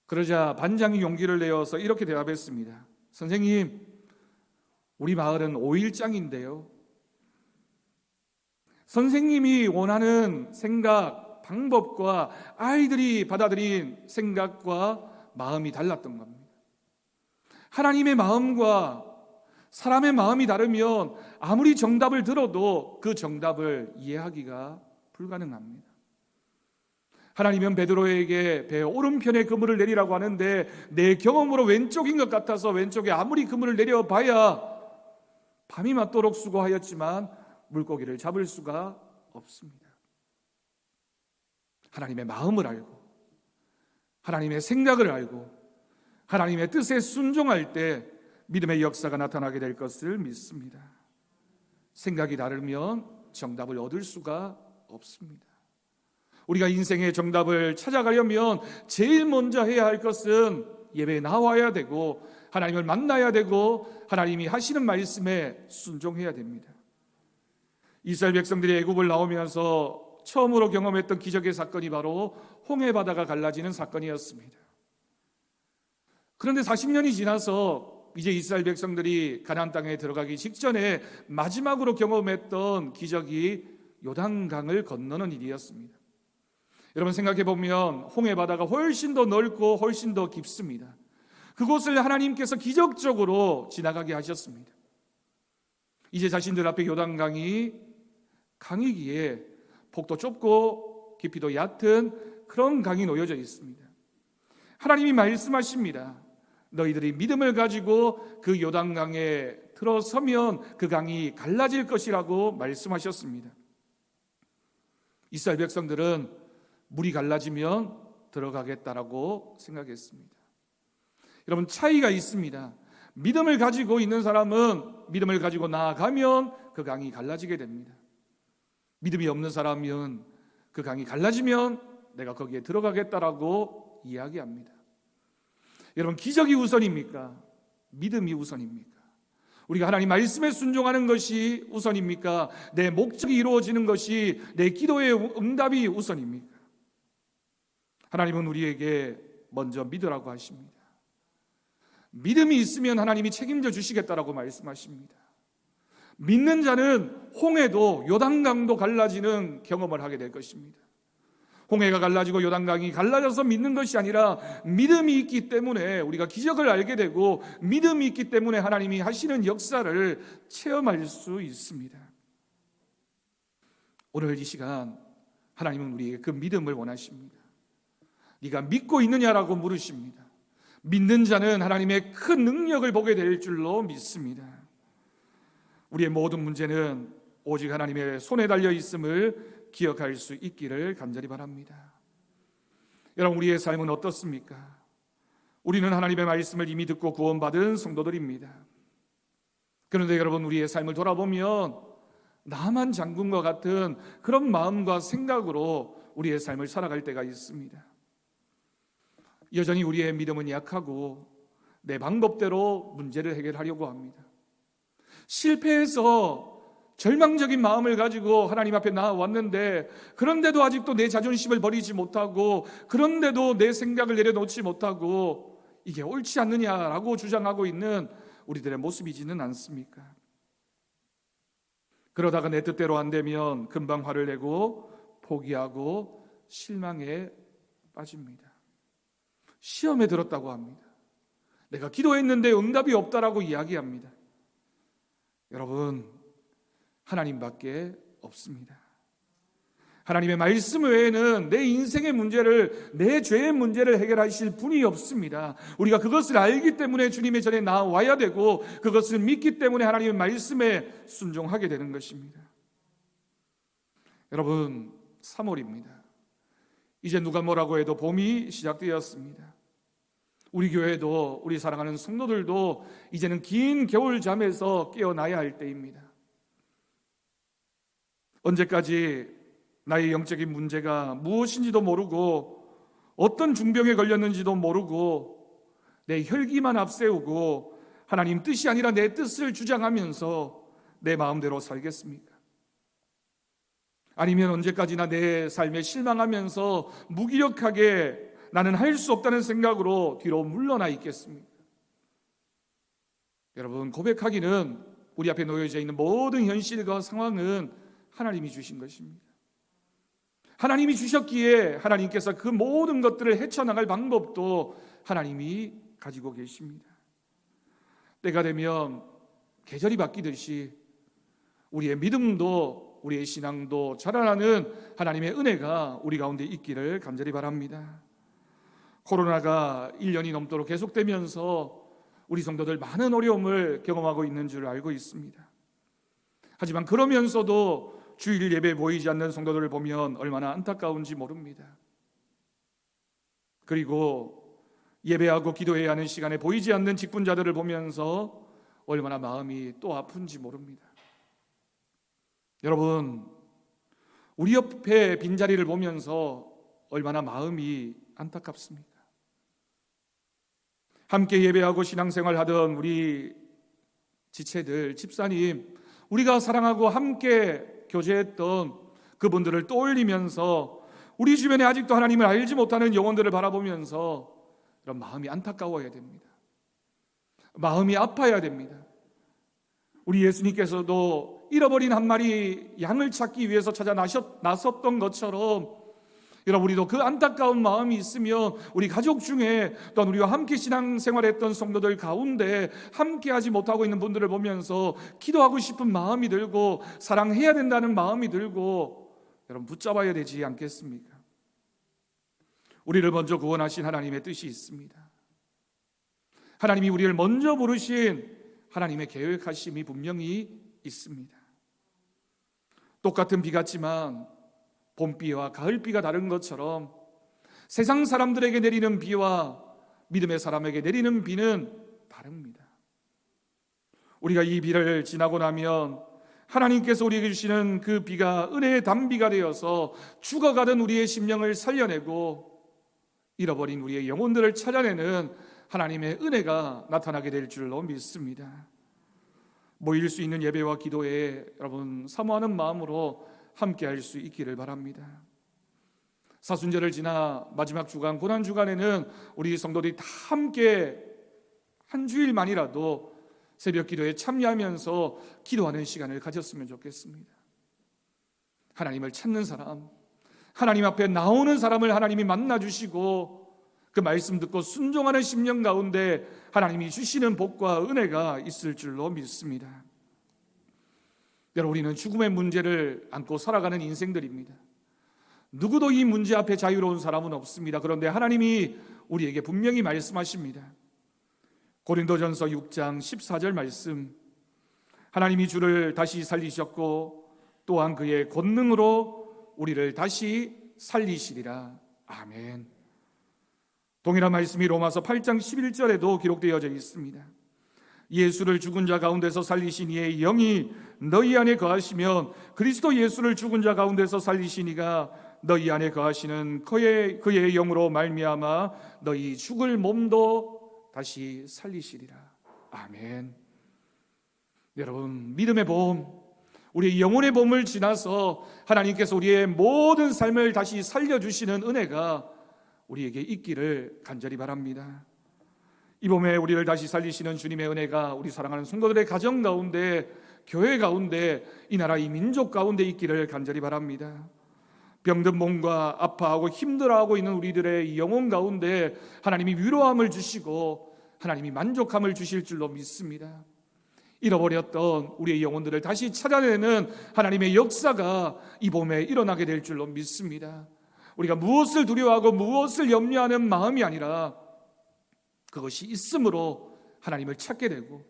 그러자 반장이 용기를 내어서 이렇게 대답했습니다. 선생님, 우리 마을은 5일장인데요. 선생님이 원하는 생각, 방법과 아이들이 받아들인 생각과 마음이 달랐던 겁니다. 하나님의 마음과 사람의 마음이 다르면 아무리 정답을 들어도 그 정답을 이해하기가 불가능합니다. 하나님은 베드로에게 배 오른편에 그물을 내리라고 하는데 내 경험으로 왼쪽인 것 같아서 왼쪽에 아무리 그물을 내려봐야 밤이 맞도록 수고하였지만 물고기를 잡을 수가 없습니다. 하나님의 마음을 알고 하나님의 생각을 알고 하나님의 뜻에 순종할 때 믿음의 역사가 나타나게 될 것을 믿습니다. 생각이 다르면 정답을 얻을 수가 없습니다. 우리가 인생의 정답을 찾아가려면 제일 먼저 해야 할 것은 예배에 나와야 되고 하나님을 만나야 되고 하나님이 하시는 말씀에 순종해야 됩니다. 이스라엘 백성들이 애굽을 나오면서 처음으로 경험했던 기적의 사건이 바로 홍해 바다가 갈라지는 사건이었습니다. 그런데 40년이 지나서 이제 이스라엘 백성들이 가나안 땅에 들어가기 직전에 마지막으로 경험했던 기적이 요단강을 건너는 일이었습니다. 여러분, 생각해 보면 홍해 바다가 훨씬 더 넓고 훨씬 더 깊습니다. 그곳을 하나님께서 기적적으로 지나가게 하셨습니다. 이제 자신들 앞에 요단강이 강이기에 폭도 좁고 깊이도 얕은 그런 강이 놓여져 있습니다. 하나님이 말씀하십니다. 너희들이 믿음을 가지고 그 요단강에 들어서면 그 강이 갈라질 것이라고 말씀하셨습니다. 이스라엘 백성들은 물이 갈라지면 들어가겠다라고 생각했습니다. 여러분, 차이가 있습니다. 믿음을 가지고 있는 사람은 믿음을 가지고 나아가면 그 강이 갈라지게 됩니다. 믿음이 없는 사람은 그 강이 갈라지면 내가 거기에 들어가겠다라고 이야기합니다. 여러분, 기적이 우선입니까? 믿음이 우선입니까? 우리가 하나님 말씀에 순종하는 것이 우선입니까? 내 목적이 이루어지는 것이, 내 기도의 응답이 우선입니까? 하나님은 우리에게 먼저 믿으라고 하십니다. 믿음이 있으면 하나님이 책임져 주시겠다라고 말씀하십니다. 믿는 자는 홍해도 요단강도 갈라지는 경험을 하게 될 것입니다. 홍해가 갈라지고 요단강이 갈라져서 믿는 것이 아니라 믿음이 있기 때문에 우리가 기적을 알게 되고 믿음이 있기 때문에 하나님이 하시는 역사를 체험할 수 있습니다. 오늘 이 시간 하나님은 우리에게 그 믿음을 원하십니다. 네가 믿고 있느냐라고 물으십니다. 믿는 자는 하나님의 큰 능력을 보게 될 줄로 믿습니다. 우리의 모든 문제는 오직 하나님의 손에 달려 있음을 기억할 수 있기를 간절히 바랍니다. 여러분, 우리의 삶은 어떻습니까? 우리는 하나님의 말씀을 이미 듣고 구원받은 성도들입니다. 그런데 여러분, 우리의 삶을 돌아보면 나만 장군과 같은 그런 마음과 생각으로 우리의 삶을 살아갈 때가 있습니다. 여전히 우리의 믿음은 약하고 내 방법대로 문제를 해결하려고 합니다. 실패해서 절망적인 마음을 가지고 하나님 앞에 나와왔는데, 그런데도 아직도 내 자존심을 버리지 못하고, 그런데도 내 생각을 내려놓지 못하고 이게 옳지 않느냐라고 주장하고 있는 우리들의 모습이지는 않습니까? 그러다가 내 뜻대로 안 되면 금방 화를 내고 포기하고 실망에 빠집니다. 시험에 들었다고 합니다. 내가 기도했는데 응답이 없다라고 이야기합니다. 여러분, 하나님밖에 없습니다. 하나님의 말씀 외에는 내 인생의 문제를, 내 죄의 문제를 해결하실 분이 없습니다. 우리가 그것을 알기 때문에 주님의 전에 나와야 되고, 그것을 믿기 때문에 하나님의 말씀에 순종하게 되는 것입니다. 여러분, 3월입니다. 이제 누가 뭐라고 해도 봄이 시작되었습니다. 우리 교회도, 우리 사랑하는 성도들도 이제는 긴 겨울잠에서 깨어나야 할 때입니다. 언제까지 나의 영적인 문제가 무엇인지도 모르고, 어떤 중병에 걸렸는지도 모르고, 내 혈기만 앞세우고 하나님 뜻이 아니라 내 뜻을 주장하면서 내 마음대로 살겠습니까? 아니면 언제까지나 내 삶에 실망하면서 무기력하게 나는 할 수 없다는 생각으로 뒤로 물러나 있겠습니까? 여러분, 고백하기는 우리 앞에 놓여져 있는 모든 현실과 상황은 하나님이 주신 것입니다. 하나님이 주셨기에 하나님께서 그 모든 것들을 헤쳐나갈 방법도 하나님이 가지고 계십니다. 때가 되면 계절이 바뀌듯이 우리의 믿음도, 우리의 신앙도 자라나는 하나님의 은혜가 우리 가운데 있기를 간절히 바랍니다. 코로나가 1년이 넘도록 계속되면서 우리 성도들 많은 어려움을 경험하고 있는 줄 알고 있습니다. 하지만 그러면서도 주일 예배에 보이지 않는 성도들을 보면 얼마나 안타까운지 모릅니다. 그리고 예배하고 기도해야 하는 시간에 보이지 않는 직분자들을 보면서 얼마나 마음이 또 아픈지 모릅니다. 여러분, 우리 옆에 빈자리를 보면서 얼마나 마음이 안타깝습니까? 함께 예배하고 신앙생활하던 우리 지체들, 집사님, 우리가 사랑하고 함께 교제했던 그분들을 떠올리면서 우리 주변에 아직도 하나님을 알지 못하는 영혼들을 바라보면서 이런 마음이 안타까워야 됩니다. 마음이 아파야 됩니다. 우리 예수님께서도 잃어버린 한 마리 양을 찾기 위해서 찾아 나섰던 것처럼, 여러분, 우리도 그 안타까운 마음이 있으면 우리 가족 중에 또한 우리와 함께 신앙생활했던 성도들 가운데 함께하지 못하고 있는 분들을 보면서 기도하고 싶은 마음이 들고 사랑해야 된다는 마음이 들고 여러분 붙잡아야 되지 않겠습니까? 우리를 먼저 구원하신 하나님의 뜻이 있습니다. 하나님이 우리를 먼저 부르신 하나님의 계획하심이 분명히 있습니다. 똑같은 비 같지만 봄비와 가을비가 다른 것처럼 세상 사람들에게 내리는 비와 믿음의 사람에게 내리는 비는 다릅니다. 우리가 이 비를 지나고 나면 하나님께서 우리에게 주시는 그 비가 은혜의 단비가 되어서 죽어가던 우리의 심령을 살려내고 잃어버린 우리의 영혼들을 찾아내는 하나님의 은혜가 나타나게 될 줄로 믿습니다. 모일 수 있는 예배와 기도에 여러분 사모하는 마음으로 함께 할 수 있기를 바랍니다. 사순절을 지나 마지막 주간, 고난주간에는 우리 성도들이 다 함께 한 주일만이라도 새벽 기도에 참여하면서 기도하는 시간을 가졌으면 좋겠습니다. 하나님을 찾는 사람, 하나님 앞에 나오는 사람을 하나님이 만나주시고 그 말씀 듣고 순종하는 심령 가운데 하나님이 주시는 복과 은혜가 있을 줄로 믿습니다. 여러분, 우리는 죽음의 문제를 안고 살아가는 인생들입니다. 누구도 이 문제 앞에 자유로운 사람은 없습니다. 그런데 하나님이 우리에게 분명히 말씀하십니다. 고린도전서 6장 14절 말씀, 하나님이 주를 다시 살리셨고 또한 그의 권능으로 우리를 다시 살리시리라. 아멘. 동일한 말씀이 로마서 8장 11절에도 기록되어져 있습니다. 예수를 죽은 자 가운데서 살리신 이의 영이 너희 안에 거하시면 그리스도 예수를 죽은 자 가운데서 살리신 이가 너희 안에 거하시는 그의 영으로 말미암아 너희 죽을 몸도 다시 살리시리라. 아멘. 여러분, 믿음의 보험, 우리의 영혼의 보험을 지나서 하나님께서 우리의 모든 삶을 다시 살려주시는 은혜가 우리에게 있기를 간절히 바랍니다. 이 봄에 우리를 다시 살리시는 주님의 은혜가 우리 사랑하는 성도들의 가정 가운데, 교회 가운데, 이 나라 이 민족 가운데 있기를 간절히 바랍니다. 병든 몸과 아파하고 힘들어하고 있는 우리들의 영혼 가운데 하나님이 위로함을 주시고 하나님이 만족함을 주실 줄로 믿습니다. 잃어버렸던 우리의 영혼들을 다시 찾아내는 하나님의 역사가 이 봄에 일어나게 될 줄로 믿습니다. 우리가 무엇을 두려워하고 무엇을 염려하는 마음이 아니라 그것이 있음으로 하나님을 찾게 되고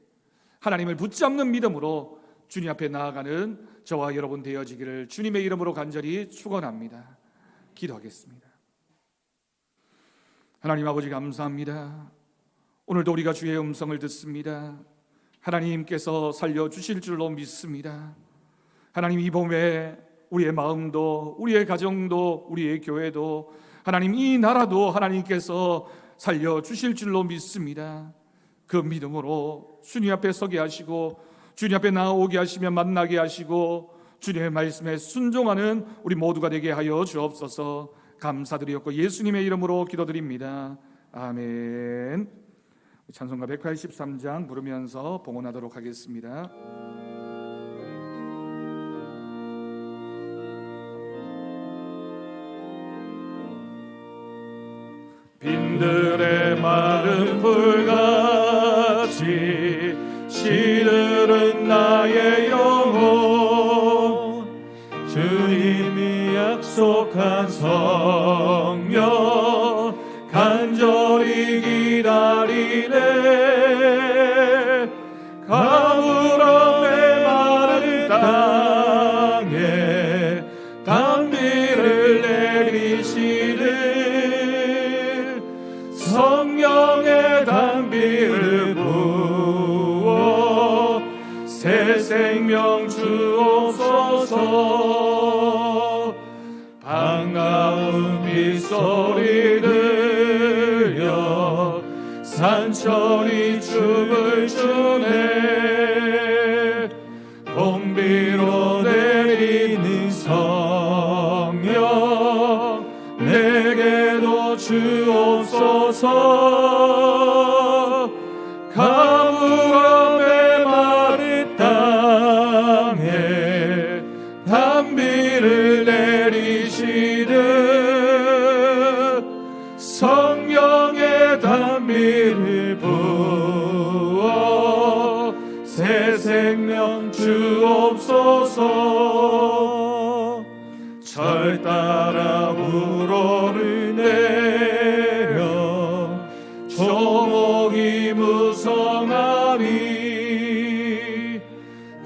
하나님을 붙잡는 믿음으로 주님 앞에 나아가는 저와 여러분 되어지기를 주님의 이름으로 간절히 축원합니다. 기도하겠습니다. 하나님 아버지, 감사합니다. 오늘도 우리가 주의 음성을 듣습니다. 하나님께서 살려주실 줄로 믿습니다. 하나님, 이 봄에 우리의 마음도, 우리의 가정도, 우리의 교회도, 하나님 이 나라도 하나님께서 살려주실 줄로 믿습니다. 그 믿음으로 주님 앞에 서게 하시고 주님 앞에 나아오게 하시며 만나게 하시고 주님의 말씀에 순종하는 우리 모두가 되게 하여 주옵소서. 감사드리었고 예수님의 이름으로 기도드립니다. 아멘. 찬송가 183장 부르면서 봉헌하도록 하겠습니다. 빈들의 마른 풀같이 시들은 나의 영혼, 주님이 약속한 성령 간절히 기다리네. 가물함의 마른 땅에 단비를 내리시는 성령의 단비를 부어 새 생명 주옵소서. 반가운 빗소리 들려 산천이 춤을 추네. 봄비로 내리는 성령 내게도 주옵소서. 가물함의 마른 땅에 단비를 내리시듯 성령의 단비를 부어 새 생명 주옵소서. 절 따라 우러를 내려 조목이 무성하니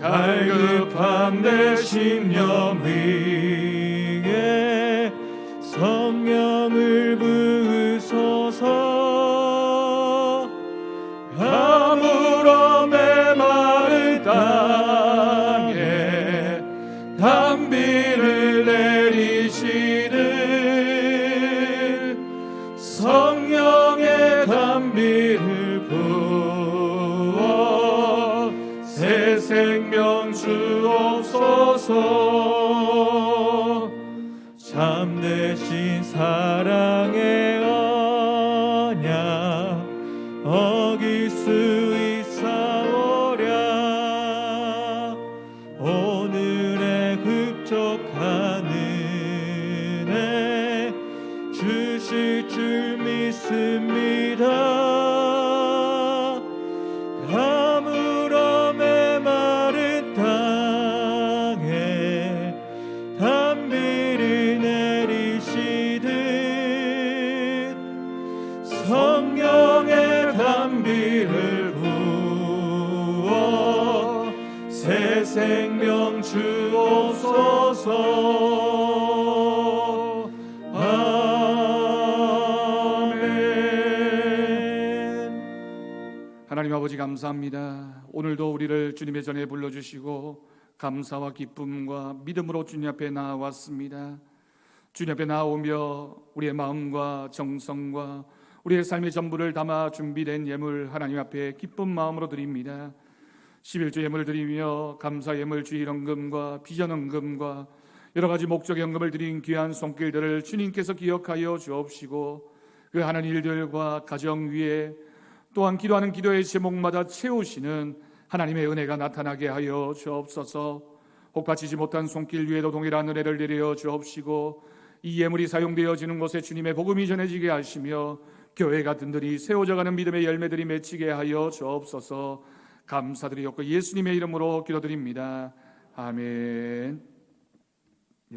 갈급한 내 심령 위에 성령을 부으소서. 가물함의 마른 땅에 단비를 내리시는 성령의 단비를 부어 새 생명 주옵소서. 참되신 사랑의 언약 어길 수 있사오랴. 오늘의 흡족한 은혜 주실 줄 믿습니다. 가물함의 마른 땅에 단비를 내리시듯 새 생명 주옵소서. 아멘. 하나님 아버지 감사합니다. 오늘도 우리를 주님의 전에 불러주시고 감사와 기쁨과 믿음으로 주님 앞에 나아왔습니다. 주님 앞에 나오며 우리의 마음과 정성과 우리의 삶의 전부를 담아 준비된 예물 하나님 앞에 기쁜 마음으로 드립니다. 11조 예물을 드리며 감사 예물 주일헌금과 비전헌금과 여러 가지 목적의 헌금을 드린 귀한 손길들을 주님께서 기억하여 주옵시고 그 하는 일들과 가정 위에 또한 기도하는 기도의 제목마다 채우시는 하나님의 은혜가 나타나게 하여 주옵소서. 혹받치지 못한 손길 위에도 동일한 은혜를 내려 주옵시고 이 예물이 사용되어지는 곳에 주님의 복음이 전해지게 하시며 교회가 든든히 세워져가는 믿음의 열매들이 맺히게 하여 주옵소서. 감사드리옵고 예수님의 이름으로 기도드립니다. 아멘.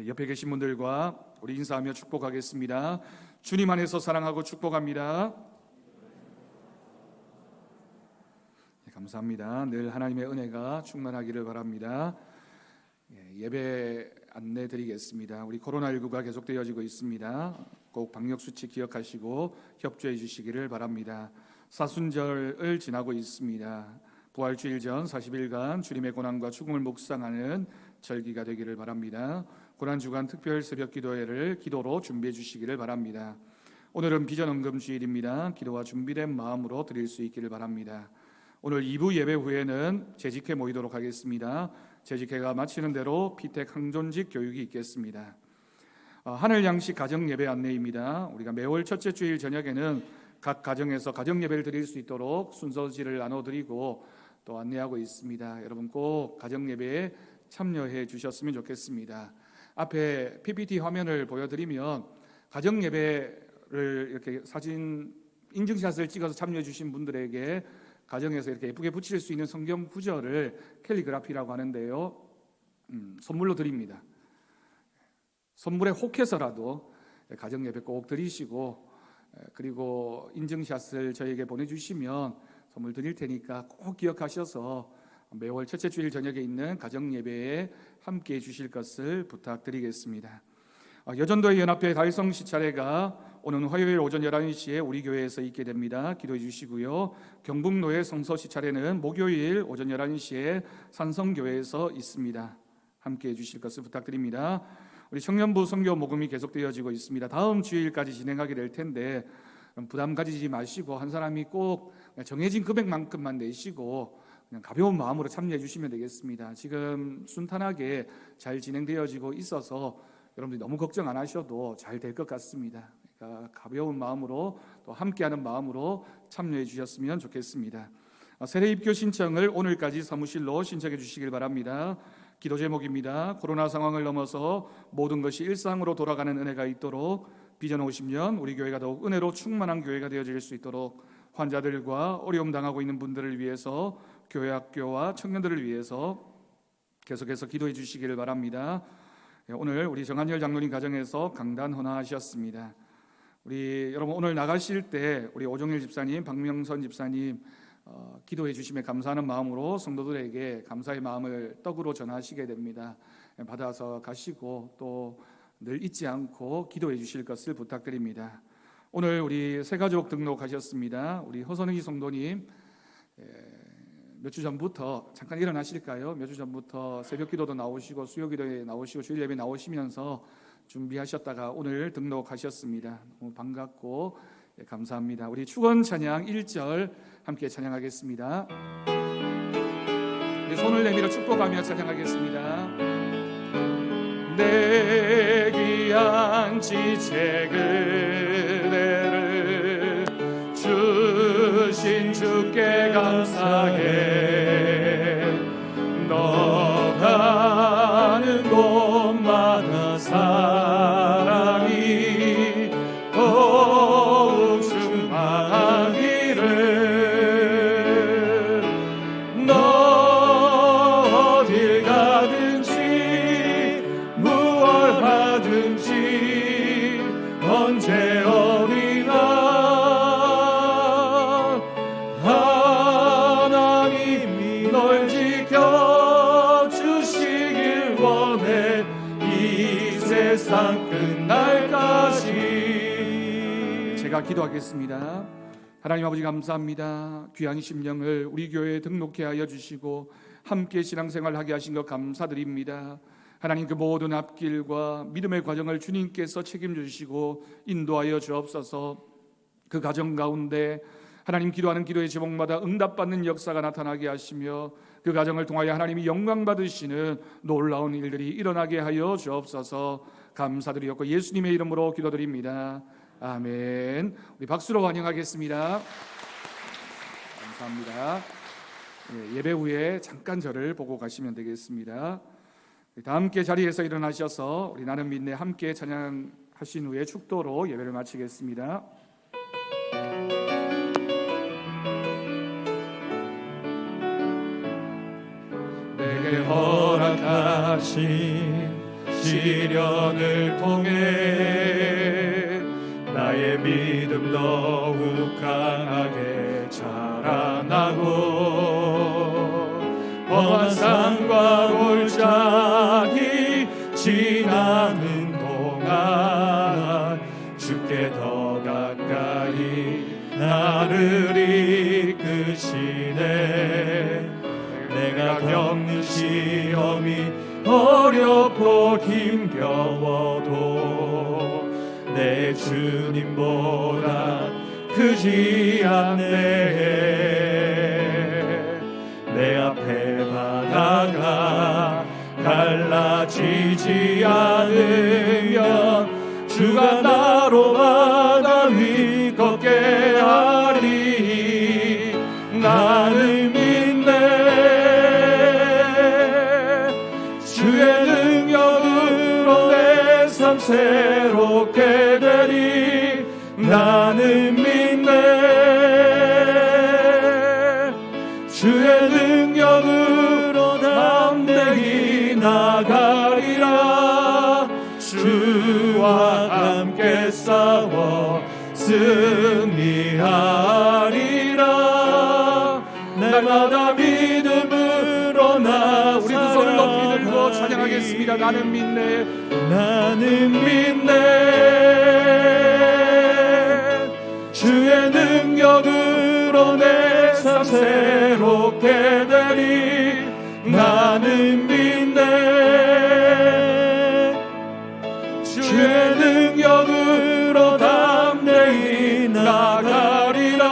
옆에 계신 분들과 우리 인사하며 축복하겠습니다. 주님 안에서 사랑하고 축복합니다. 감사합니다. 늘 하나님의 은혜가 충만하기를 바랍니다. 예배 안내 드리겠습니다. 우리 코로나19가 계속되어지고 있습니다. 꼭 방역수칙 기억하시고 협조해 주시기를 바랍니다. 사순절을 지나고 있습니다. 부활주일 전 40일간 주님의 고난과 죽음을 묵상하는 절기가 되기를 바랍니다. 고난주간 특별 새벽 기도회를 기도로 준비해 주시기를 바랍니다. 오늘은 비전헌금 주일입니다. 기도와 준비된 마음으로 드릴 수 있기를 바랍니다. 오늘 2부 예배 후에는 재직회 모이도록 하겠습니다. 재직회가 마치는 대로 피택 항존직 교육이 있겠습니다. 하늘 양식 가정 예배 안내입니다. 우리가 매월 첫째 주일 저녁에는 각 가정에서 가정 예배를 드릴 수 있도록 순서지를 나눠드리고 또 안내하고 있습니다. 여러분 꼭 가정 예배에 참여해 주셨으면 좋겠습니다. 앞에 PPT 화면을 보여드리면 가정 예배를 이렇게 사진 인증샷을 찍어서 참여해 주신 분들에게 가정에서 이렇게 예쁘게 붙일 수 있는 성경 구절을 캘리그라피라고 하는데요. 선물로 드립니다. 선물에 혹해서라도 가정 예배 꼭 드리시고 그리고 인증샷을 저에게 보내주시면 선물 드릴 테니까 꼭 기억하셔서 매월 첫째 주일 저녁에 있는 가정 예배에 함께해 주실 것을 부탁드리겠습니다. 여전도의 연합회 달성 시차례가 오는 화요일 오전 11시에 우리 교회에서 있게 됩니다. 기도해 주시고요. 경북노회 성서 시차례는 목요일 오전 11시에 산성교회에서 있습니다. 함께해 주실 것을 부탁드립니다. 우리 청년부 선교 모금이 계속되어지고 있습니다. 다음 주일까지 진행하게 될 텐데 부담 가지지 마시고 한 사람이 꼭 정해진 금액만큼만 내시고 그냥 가벼운 마음으로 참여해 주시면 되겠습니다. 지금 순탄하게 잘 진행되어지고 있어서 여러분들이 너무 걱정 안 하셔도 잘 될 것 같습니다. 그러니까 가벼운 마음으로 또 함께하는 마음으로 참여해 주셨으면 좋겠습니다. 세례 입교 신청을 오늘까지 사무실로 신청해 주시길 바랍니다. 기도 제목입니다. 코로나 상황을 넘어서 모든 것이 일상으로 돌아가는 은혜가 있도록 비전 50년 우리 교회가 더욱 은혜로 충만한 교회가 되어질 수 있도록 환자들과 어려움 당하고 있는 분들을 위해서 교회 학교와 청년들을 위해서 계속해서 기도해 주시기를 바랍니다. 오늘 우리 정한열 장로님 가정에서 강단 헌화하셨습니다. 우리 여러분 오늘 나가실 때 우리 오종일 집사님, 박명선 집사님 기도해 주심에 감사하는 마음으로 성도들에게 감사의 마음을 떡으로 전하시게 됩니다. 받아서 가시고 또 늘 잊지 않고 기도해 주실 것을 부탁드립니다. 오늘 우리 새가족 등록하셨습니다. 우리 허선희 성도님 몇 주 전부터 잠깐 일어나실까요? 몇 주 전부터 새벽기도도 나오시고 수요기도에 나오시고 주일 예배 나오시면서 준비하셨다가 오늘 등록하셨습니다. 너무 반갑고 감사합니다. 우리 축원 찬양 1절 함께 찬양하겠습니다. 우리 손을 내밀어 축복하며 찬양하겠습니다. 내 귀한 지체 그대를 주신 주께 감사해. 너 가는 곳마다 사랑이 더욱 충만하기를. 너 어딜 가든지 무얼 하든지 언제 어디나 세상 끝날까지. 제가 기도하겠습니다. 하나님 아버지 감사합니다. 귀한 심령을 우리 교회에 등록해 하여 주시고 함께 신앙생활하게 하신 것 감사드립니다. 하나님, 그 모든 앞길과 믿음의 과정을 주님께서 책임지시고 인도하여 주옵소서. 그 가정 가운데 하나님, 기도하는 기도의 제목마다 응답받는 역사가 나타나게 하시며 그 가정을 통하여 하나님이 영광 받으시는 놀라운 일들이 일어나게 하여 주옵소서. 감사드리옵고 예수님의 이름으로 기도드립니다. 아멘. 우리 박수로 환영하겠습니다. 감사합니다. 예배 후에 잠깐 저를 보고 가시면 되겠습니다. 다 함께 자리에서 일어나셔서 우리 나는 믿네 함께 찬양하신 후에 축도로 예배를 마치겠습니다. 내게 허락하신 시련을 통해 나의 믿음 더욱 강하게 자라나고 험한 산과 골짜기 지나는 동안 주께 더 가까이 나를 이끄시네. 내가 겪는 시험이 어렵고 힘겨워도 내 주님보다 크지 않네. 내 앞에 바다가 갈라지지 않으면 주가 나로 바다 위 걷게 하리. 나는 믿네. 주의 능력으로 내 삶 새롭게 되리. 나는 믿네. 주의 능력으로 담대히 나가리라. 주와 함께 싸워 승리하리라. 날마다 믿음으로 나 우리 두 손을 높이 들고 찬양하겠습니다. 나는 믿네. 나는 믿네. 주의 능력으로 내 삶 새롭게 되리. 나는 믿네. 주의 능력으로 담대히 나가리라.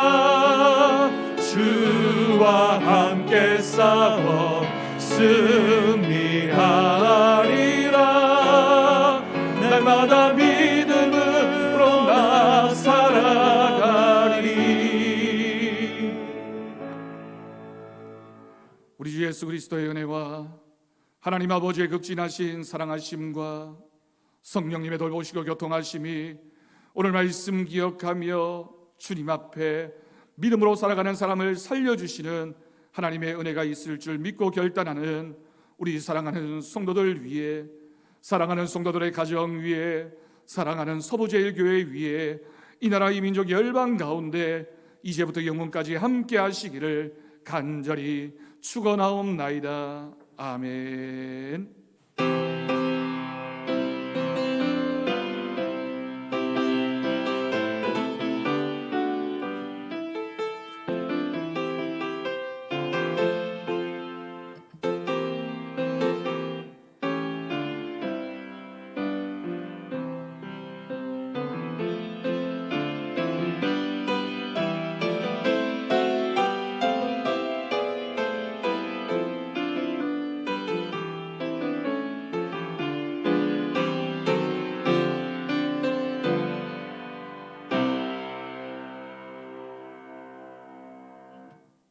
주와 함께 싸워 승리하리라. 날마다 믿음으로 나 살아가리. 우리 주 예수 그리스도의 은혜와 하나님 아버지의 극진하신 사랑하심과 성령님의 돌보시고 교통하심이 오늘 말씀 기억하며 주님 앞에 믿음으로 살아가는 사람을 살려주시는 하나님의 은혜가 있을 줄 믿고 결단하는 우리 사랑하는 성도들 위해, 사랑하는 성도들의 가정 위에, 사랑하는 서부제일교회 위에, 이 나라 이 민족 열방 가운데 이제부터 영원까지 함께 하시기를 간절히 축원하옵나이다. 아멘.